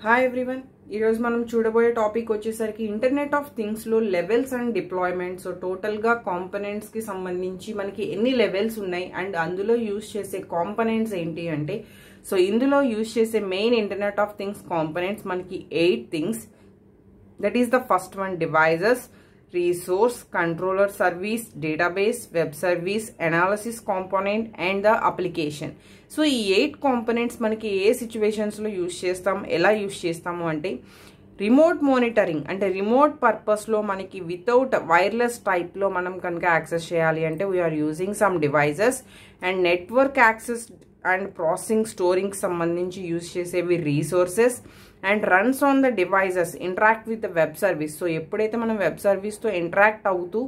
Hi everyone, ఈరోజు మనం చూడబోయే టాపిక్ వచ్చేసరికి ఇంటర్నెట్ ఆఫ్ థింగ్స్లో లెవెల్స్ అండ్ డిప్లాయ్మెంట్. సో టోటల్గా కాంపనెంట్స్కి సంబంధించి మనకి ఎన్ని లెవెల్స్ ఉన్నాయి అండ్ అందులో యూజ్ చేసే కాంపనెంట్స్ ఏంటి అంటే, సో ఇందులో యూజ్ చేసే main internet of things components మనకి 8 things. That is the first one devices, resource, controller service, database, web service, analysis component and the application. So ఈ 8 కాంపోనెంట్స్ మనకి ఏ సిచ్యువేషన్స్లో యూజ్ చేస్తాం, ఎలా యూజ్ చేస్తాము అంటే, రిమోట్ మానిటరింగ్ అంటే రిమోట్ పర్పస్లో మనకి వితౌట్ వైర్లెస్ టైప్లో మనం కనుక యాక్సెస్ చేయాలి అంటే we are using some devices. And network access and processing storing సంబంధించి యూజ్ చేసేవి resources. And runs on the devices, interact with the web service. So ఎప్పుడైతే మనం వెబ్ సర్వీస్తో ఇంటరాక్ట్ అవుతూ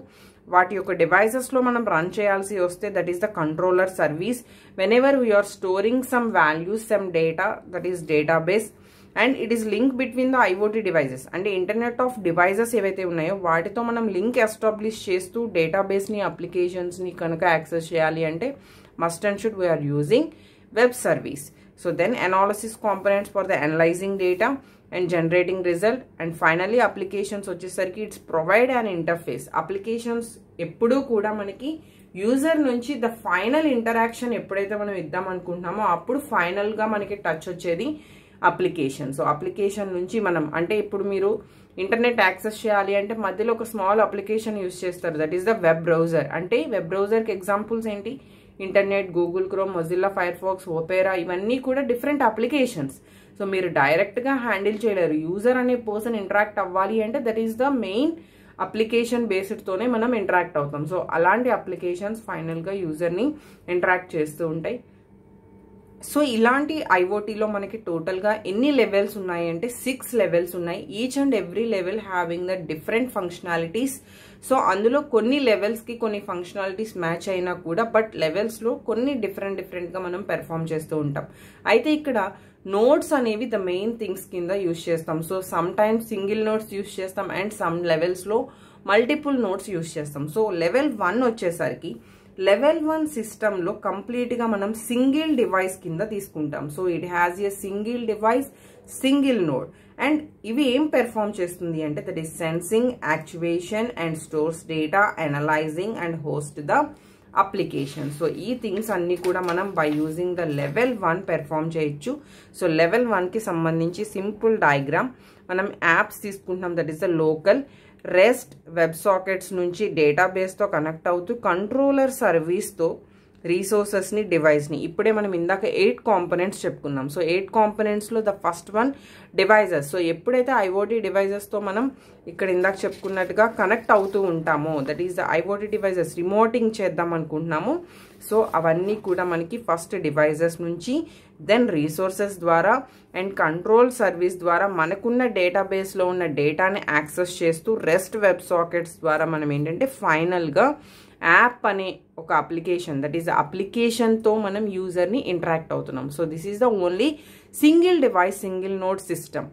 వాటి యొక్క డివైజెస్లో మనం రన్ చేయాల్సి వస్తే that is the controller service. Whenever we are storing some values, some data, that is database. And it is link between the IoT devices అంటే internet of devices ఏవైతే ఉన్నాయో వాటితో మనం లింక్ ఎస్టాబ్లిష్ చేస్తూ డేటాబేస్ని, అప్లికేషన్స్ని కనుక యాక్సెస్ చేయాలి అంటే must and should we are using web service. So then analysis components for the analyzing data and generating result. And finally applications వచ్చేసరికి it's provide an interface. Applications ఎప్పుడూ కూడా మనకి యూజర్ నుంచి ద ఫైనల్ ఇంటరాక్షన్ ఎప్పుడైతే మనం ఇద్దాం అనుకుంటున్నామో అప్పుడు ఫైనల్గా మనకి టచ్ వచ్చేది అప్లికేషన్. సో అప్లికేషన్ నుంచి మనం అంటే ఇప్పుడు మీరు ఇంటర్నెట్ యాక్సెస్ చేయాలి అంటే మధ్యలో ఒక స్మాల్ అప్లికేషన్ యూజ్ చేస్తారు, that is the web browser. అంటే వెబ్ బ్రౌజర్కి ఎగ్జాంపుల్స్ ఏంటి? Internet, Google Chrome, Mozilla Firefox, Opera, ఇవన్నీ కూడా డిఫరెంట్ అప్లికేషన్స్. సో మీరు డైరెక్ట్గా హ్యాండిల్ చేయలేరు. యూజర్ అనే పర్సన్ ఇంటరాక్ట్ అవ్వాలి అంటే that is the main application బేస్డ్తోనే మనం ఇంటరాక్ట్ అవుతాం. సో అలాంటి అప్లికేషన్స్ ఫైనల్గా యూజర్ని ఇంటరాక్ట్ చేస్తూ ఉంటాయి. సో ఇలాంటి ఐఓటీలో మనకి టోటల్గా ఎన్ని లెవెల్స్ ఉన్నాయి అంటే 6 లెవెల్స్ ఉన్నాయి. Each and every level having the different functionalities. So అందులో కొన్ని లెవెల్స్కి కొన్ని ఫంక్షనాలిటీస్ మ్యాచ్ అయినా కూడా బట్ లెవెల్స్లో కొన్ని డిఫరెంట్గా మనం పెర్ఫామ్ చేస్తూ ఉంటాం. అయితే ఇక్కడ నోట్స్ అనేవి ద మెయిన్ థింగ్స్ కింద యూజ్ చేస్తాం. So some times single notes use చేస్తాం అండ్ సమ్ లెవెల్స్లో మల్టిపుల్ నోట్స్ యూజ్ చేస్తాం. సో లెవెల్ 1 వచ్చేసరికి లెవెల్ 1 సిస్టంలో కంప్లీట్గా మనం సింగిల్ డివైస్ కింద తీసుకుంటాం. So it has a single device, single node. And ఇవి ఏం పెర్ఫామ్ చేస్తుంది అంటే that is sensing, actuation and stores data, analysing and host the application. So ఈ థింగ్స్ అన్ని కూడా మనం by using the level 1 perform చేయొచ్చు. సో లెవెల్ 1కి సంబంధించి సింపుల్ డయాగ్రామ్, మనం యాప్స్ తీసుకుంటున్నాం, that is the local. Rest web sockets నుంచి డేటాబేస్తో కనెక్ట్ అవుతూ కంట్రోలర్ సర్వీస్తో రీసోర్సెస్ని, డివైస్ని. ఇప్పుడే మనం ఇందాక 8 కాంపోనెంట్స్ చెప్పుకున్నాం. సో 8 కాంపోనెంట్స్లో the first one devices. So ఎప్పుడైతే ఐఓటీ డివైజెస్తో మనం ఇక్కడ ఇందాక చెప్పుకున్నట్టుగా కనెక్ట్ అవుతూ ఉంటామో that is the IoT devices remoting చేద్దాం అనుకుంటున్నాము. సో అవన్నీ కూడా మనకి ఫస్ట్ డివైజెస్ నుంచి, దెన్ రీసోర్సెస్ ద్వారా అండ్ కంట్రోల్ సర్వీస్ ద్వారా మనకున్న డేటాబేస్లో ఉన్న డేటాని యాక్సెస్ చేస్తూ రెస్ట్ వెబ్ సాకెట్స్ ద్వారా మనం ఏంటంటే ఫైనల్గా యాప్ అనే ఒక అప్లికేషన్, దట్ ఈస్ అప్లికేషన్తో మనం యూజర్ని ఇంటరాక్ట్ అవుతున్నాం. So this is the only single device, single node system,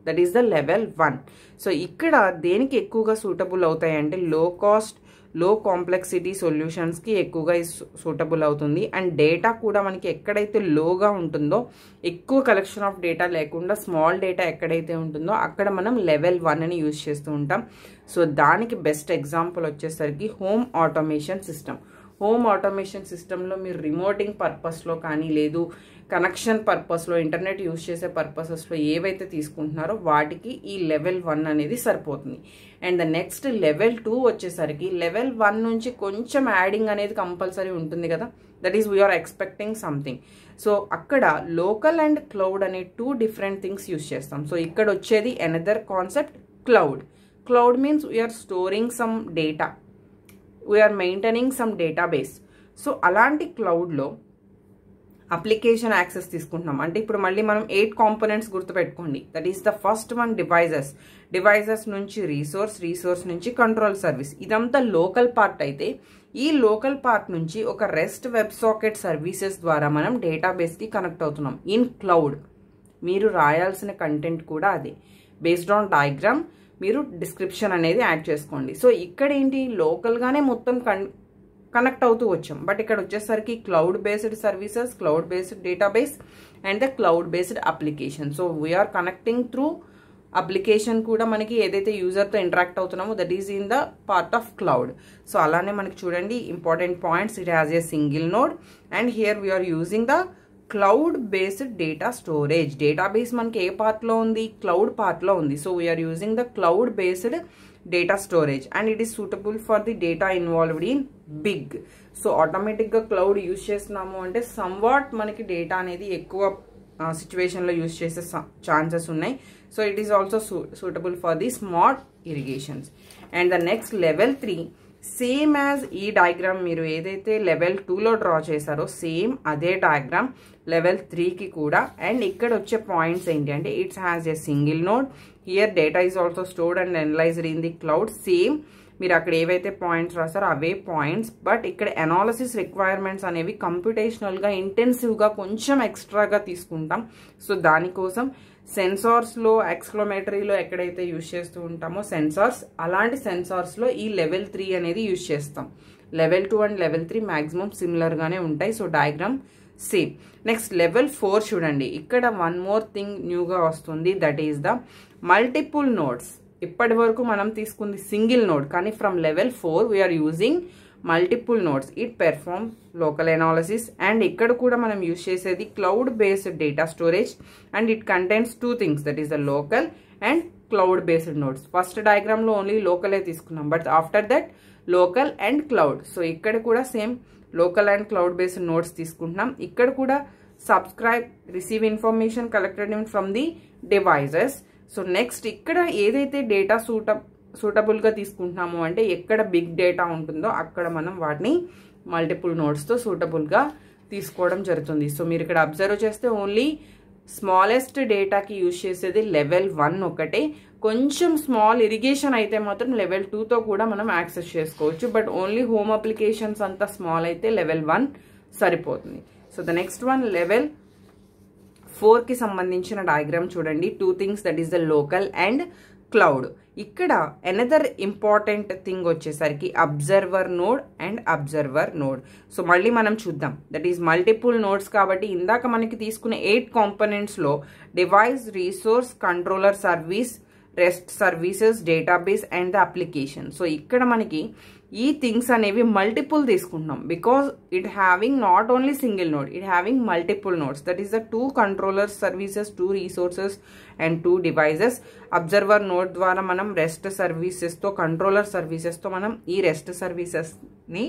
that is the level 1. So ఇక్కడ దేనికి ఎక్కువగా సూటబుల్ అవుతాయి అంటే లో కాస్ట్, లో కాంప్లెక్సిటీ సొల్యూషన్స్కి ఎక్కువగా సూటబుల్ అవుతుంది. అండ్ డేటా కూడా మనకి ఎక్కడైతే లోగా ఉంటుందో, ఎక్కువ కలెక్షన్ ఆఫ్ డేటా లేకుండా స్మాల్ డేటా ఎక్కడైతే ఉంటుందో అక్కడ మనం లెవెల్ 1 అని యూజ్ చేస్తూ ఉంటాం. సో దానికి బెస్ట్ ఎగ్జాంపుల్ వచ్చేసరికి home automation system. Home automation సిస్టంలో మీరు రిమోటింగ్ పర్పస్లో కానీ లేదు కనెక్షన్ పర్పస్లో, ఇంటర్నెట్ యూజ్ చేసే పర్పసెస్లో ఏవైతే తీసుకుంటున్నారో వాటికి ఈ లెవెల్ 1 అనేది సరిపోతుంది. అండ్ ద నెక్స్ట్ లెవెల్ 2 వచ్చేసరికి లెవెల్ 1 నుంచి కొంచెం యాడింగ్ అనేది కంపల్సరీ ఉంటుంది కదా, that is we are expecting something. So అక్కడ లోకల్ అండ్ క్లౌడ్ అనే 2 డిఫరెంట్ థింగ్స్ యూజ్ చేస్తాం. సో ఇక్కడ వచ్చేది another concept cloud. Cloud means we are storing some data, we are maintaining some database. So అలాంటి క్లౌడ్లో అప్లికేషన్ యాక్సెస్ తీసుకుంటున్నాం అంటే ఇప్పుడు మళ్ళీ మనం 8 కాంపోనెంట్స్ గుర్తుపెట్టుకోండి. That is the first one devices, devices నుంచి రీసోర్స్ నుంచి కంట్రోల్ సర్వీస్. ఇదంతా లోకల్ పార్ట్ అయితే ఈ లోకల్ పార్ట్ నుంచి ఒక రెస్ట్ వెబ్ సాకెట్ సర్వీసెస్ ద్వారా మనం డేటాబేస్కి కనెక్ట్ అవుతున్నాం. ఇన్ క్లౌడ్ మీరు రాయాల్సిన కంటెంట్ కూడా అదే. బేస్డ్ ఆన్ డయాగ్రామ్ మీరు డిస్క్రిప్షన్ అనేది యాడ్ చేసుకోండి. సో ఇక్కడ ఏంటి లోకల్గానే మొత్తం కనెక్ట్ అవుతూ వచ్చాం. బట్ ఇక్కడ వచ్చేసరికి cloud based services, cloud based database and the cloud based application. So we are connecting through application కూడా మనకి ఏదైతే యూజర్తో ఇంటరాక్ట్ అవుతున్నామో that is in the part of cloud. So అలానే మనకి చూడండి important points, it has a single node and here we are using the cloud based data storage. Database మనకి ఏ పార్ట్లో ఉంది, క్లౌడ్ పార్ట్లో ఉంది. So we are using the cloud based data storage and it is suitable for the data involved in big. So ఆటోమేటిక్గా cloud use చేస్తున్నాము అంటే somewhat మనకి డేటా అనేది ఎక్కువ సిచ్యువేషన్లో యూజ్ చేసే ఛాన్సెస్ ఉన్నాయి. So it is also suitable for the smart irrigations. And the next level 3 same as ఈ డయాగ్రామ్ మీరు ఏదైతే లెవెల్ 2లో డ్రా చేశారో సేమ్ అదే డయాగ్రామ్ లెవెల్ 3కి కూడా. అండ్ ఇక్కడ వచ్చే పాయింట్స్ ఏంటి అంటే it's has a single node, here data is also stored and analysed in the cloud. Same మీరు అక్కడ ఏవైతే పాయింట్స్ రాస్తారో అవే పాయింట్స్, బట్ ఇక్కడ అనాలిసిస్ రిక్వైర్మెంట్స్ అనేవి కంప్యూటేషనల్గా ఇంటెన్సివ్గా కొంచెం ఎక్స్ట్రాగా తీసుకుంటాం. సో దానికోసం సెన్సార్స్లో, ఎక్స్క్లోమేటరీలో ఎక్కడైతే యూజ్ చేస్తూ ఉంటామో సెన్సార్స్, అలాంటి సెన్సార్స్లో ఈ లెవెల్ 3 అనేది యూజ్ చేస్తాం. లెవెల్ 2 అండ్ లెవెల్ 3 మ్యాక్సిమం సిమిలర్గానే ఉంటాయి. So diagram same. Next level 4 చూడండి, ఇక్కడ వన్ మోర్ థింగ్ న్యూగా వస్తుంది, that is the multiple nodes. ఇప్పటి వరకు మనం తీసుకుంది సింగిల్ నోడ్, కానీ from level 4 we are using multiple nodes. It perform local analysis and ఇక్కడ కూడా మనం యూజ్ చేసేది cloud based data storage and it contains 2 things, that is the local and cloud based nodes. First డయాగ్రామ్లో only లోకలే తీసుకున్నాం, but after that local and cloud. So ఇక్కడ కూడా same local and cloud based nodes తీసుకుంటున్నాం. ఇక్కడ కూడా subscribe, receive information collected from the devices. So next ఇక్కడ ఏదైతే data సూటబుల్గా తీసుకుంటున్నాము అంటే ఎక్కడ బిగ్ డేటా ఉంటుందో అక్కడ మనం వాటిని మల్టిపుల్ నోడ్స్తో సూటబుల్గా తీసుకోవడం జరుగుతుంది. సో మీరు ఇక్కడ అబ్జర్వ్ చేస్తే ఓన్లీ స్మాలెస్ట్ డేటాకి యూజ్ చేసేది లెవెల్ 1 ఒకటే. కొంచెం స్మాల్ ఇరిగేషన్ అయితే మాత్రం లెవెల్ 2తో కూడా మనం యాక్సెస్ చేసుకోవచ్చు, బట్ ఓన్లీ హోమ్ అప్లికేషన్స్ అంతా స్మాల్ అయితే లెవెల్ 1 సరిపోతుంది. So the next one level 4కి సంబంధించిన డయాగ్రామ్ చూడండి. 2 things, that is the local and cloud. ఇక్కడ అనదర్ ఇంపార్టెంట్ థింగ్ వచ్చేసరికి observer node and observer node. So మళ్ళీ మనం చూద్దాం, దట్ ఈస్ మల్టిపుల్ నోడ్స్ కాబట్టి ఇందాక మనకి తీసుకున్న 8 కాంపోనెంట్స్లో device, resource, controller service, rest services, database and the application. So ఇక్కడ మనకి ఈ థింగ్స్ అనేవి మల్టిపుల్ తీసుకుంటున్నాం because it having not only single node, it having multiple nodes. That is the 2 controller services, 2 resources and 2 devices. Observer node ద్వారా మనం rest సర్వీసెస్తో, controller సర్వీసెస్తో మనం ఈ రెస్ట్ సర్వీసెస్ని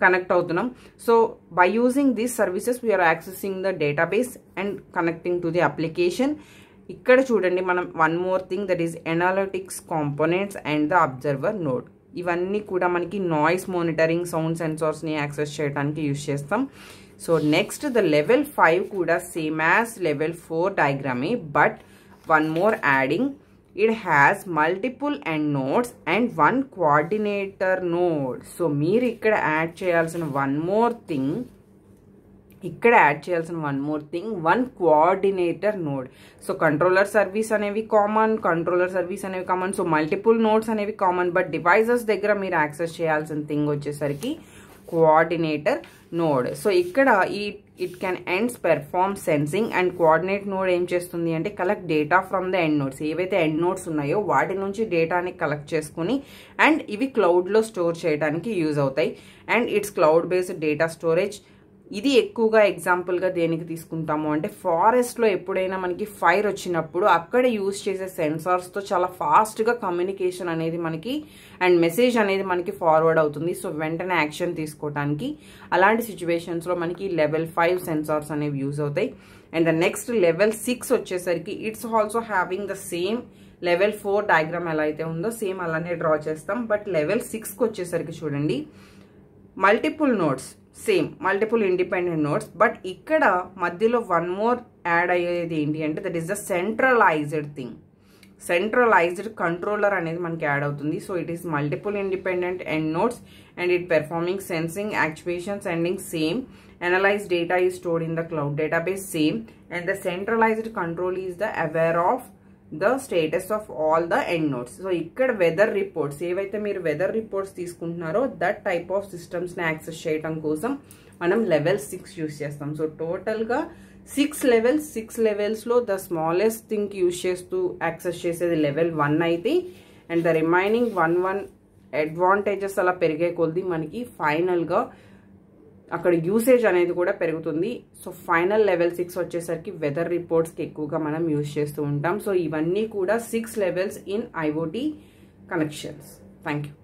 కనెక్ట్ అవుతున్నాం. So by using these services we are accessing the database and connecting to the application. ఇక్కడ చూడండి మనం one more thing, that is analytics components and the observer node. ఇవన్నీ కూడా మనకి నాయిస్ మానిటరింగ్, సౌండ్ సెన్సార్స్ని యాక్సెస్ చేయడానికి యూజ్ చేస్తాం. సో నెక్స్ట్ ద లెవెల్ 5 కూడా సేమ్ యాజ్ లెవెల్ 4 డయాగ్రామే, but one more adding, it has multiple and nodes and 1 coordinator node. So మీరు ఇక్కడ యాడ్ చేయాల్సిన one more thing, 1 coordinator node. So controller service అనేవి common, so multiple nodes అనేవి common, but devices దగ్గర మీరు access చేయాల్సిన thing వచ్చేసరికి coordinator node. So ఇక్కడ it can ends perform sensing and coordinate node ఏం చేస్తుంది అంటే collect data from the end nodes. ఏవైతే ఎండ్ నోడ్స్ ఉన్నాయో వాటి నుంచి డేటాని కలెక్ట్ చేసుకుని అండ్ ఇవి క్లౌడ్లో స్టోర్ చేయడానికి యూజ్ అవుతాయి. And it's cloud based data storage. ఇది ఎక్కువగా ఎగ్జాంపుల్గా దేనికి తీసుకుంటాము అంటే ఫారెస్ట్లో ఎప్పుడైనా మనకి ఫైర్ వచ్చినప్పుడు అక్కడ యూజ్ చేసే సెన్సార్స్తో చాలా ఫాస్ట్గా కమ్యూనికేషన్ అనేది మనకి అండ్ మెసేజ్ అనేది మనకి ఫార్వర్డ్ అవుతుంది. సో వెంటనే యాక్షన్ తీసుకోవడానికి అలాంటి సిచ్యువేషన్స్లో మనకి లెవెల్ 5 సెన్సార్స్ అనేవి యూజ్ అవుతాయి. అండ్ ద నెక్స్ట్ లెవెల్ 6 వచ్చేసరికి it's also having the same level 4 diagram ఎలా అయితే ఉందో సేమ్ అలానే డ్రా చేస్తాం. బట్ లెవెల్ 6కి వచ్చేసరికి చూడండి multiple nodes, same multiple independent nodes, but ఇక్కడ మధ్యలో వన్ మోర్ యాడ్ అయ్యేది ఏంటి అంటే that is the centralised thing. Centralised controller అనేది మనకి యాడ్ అవుతుంది. So it is multiple independent end nodes and it performing sensing, actuation, sending same. Analyzed data is stored in the cloud database same, and the centralized control is the aware of the status of all the end nodes. So ఇక్కడ weather reports ఏవైతే మీరు weather reports తీసుకుంటున్నారో that type of సిస్టమ్స్ని access చేయడం కోసం మనం level 6 use చేస్తాం. So టోటల్గా 6 లెవెల్స్లో ద స్మాలెస్ట్ థింగ్ యూస్ చేస్తూ యాక్సెస్ చేసేది లెవెల్ 1 అయితే, అండ్ ద రిమైనింగ్ 1 అడ్వాంటేజెస్ అలా పెరిగే కొద్ది మనకి ఫైనల్గా అక్కడ యూసేజ్ అనేది కూడా పెరుగుతుంది. సో ఫైనల్ లెవెల్ 6 వచ్చేసరికి వెదర్ రిపోర్ట్స్కి ఎక్కువగా మనం యూజ్ చేస్తూ ఉంటాం. సో ఇవన్నీ కూడా 6 levels in IoT connections. Thank you.